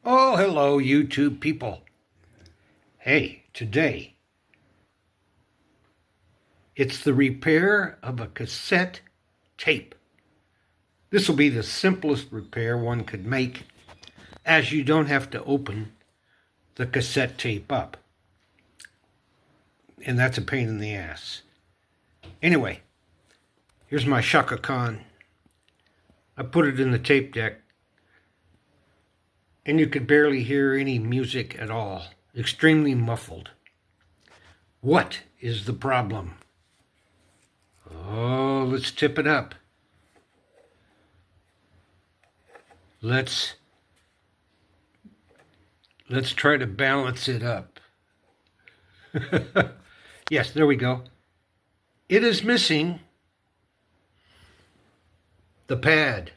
Oh, hello, YouTube people. Hey, today, it's the repair of a cassette tape. This will be the simplest repair one could make, as you don't have to open the cassette tape up. And that's a pain in the ass. Anyway, here's my Shaka Khan. I put it in the tape deck, and you could barely hear any music at all. Extremely muffled. What is the problem? Oh, let's tip it up. Let's try to balance it up. Yes, there we go. It is missing the pad.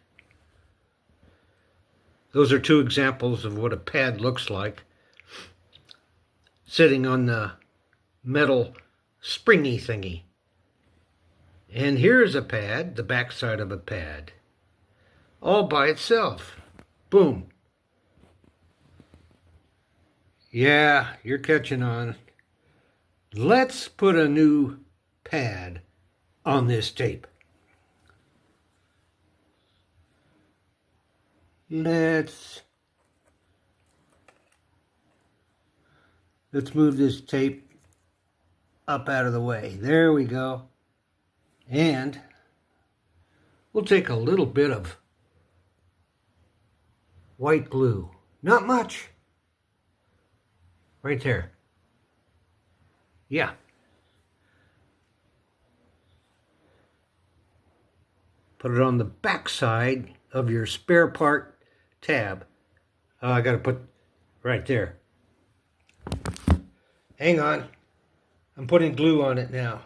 Those are two examples of what a pad looks like, sitting on the metal springy thingy. And here's a pad, the backside of a pad, all by itself. Boom. Yeah, you're catching on. Let's put a new pad on this tape. Let's move this tape up out of the way. There we go. And we'll take a little bit of white glue. Not much. Right there. Yeah. Put it on the back side of your spare part tab. I got to put right there. Hang on. I'm putting glue on it now.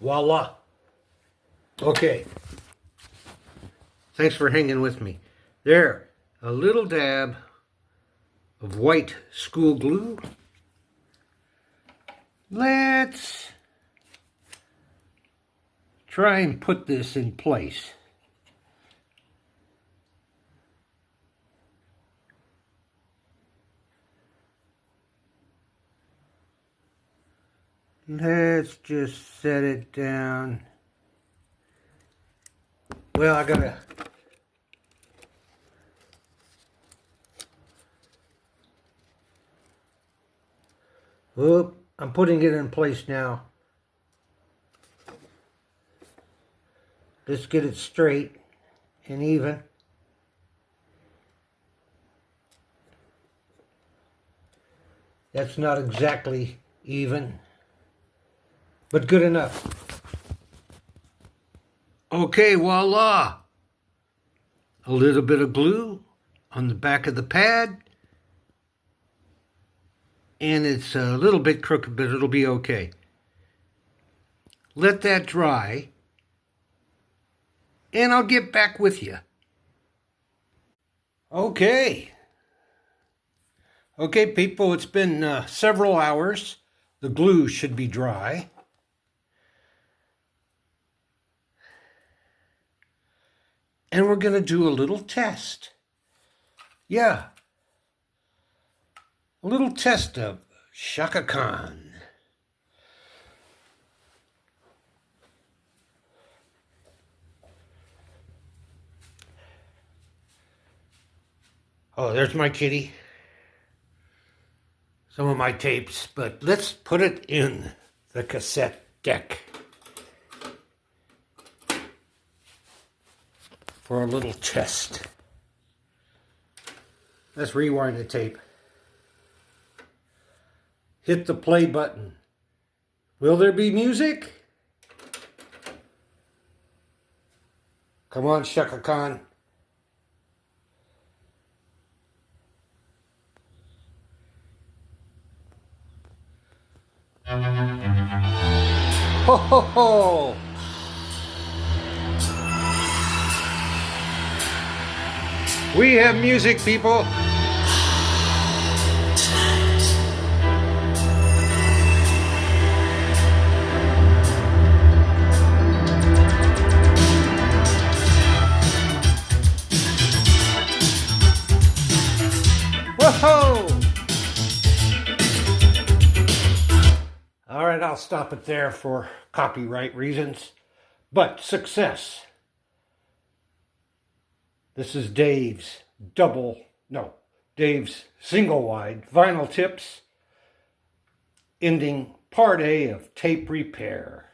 Voila. Okay. Thanks for hanging with me. There, a little dab of white school glue. Let's try and put this in place. Let's just set it down. Well, I gotta... Whoop, I'm putting it in place now. Let's get it straight and even. That's not exactly even, but good enough. Okay, voila. A little bit of glue on the back of the pad. And it's a little bit crooked, but it'll be okay. Let that dry, and I'll get back with you. Okay. Okay, people, it's been several hours. The glue should be dry. And we're going to do a little test. Yeah. A little test of Shaka Khan. Oh, there's my kitty. Some of my tapes, but let's put it in the cassette deck for a little test. Let's rewind the tape. Hit the play button. Will there be music? Come on, Shaka Khan. Ho ho ho! We have music, people. it. I'll stop it there for copyright reasons. But success. This is Dave's single wide vinyl tips, ending part A of tape repair.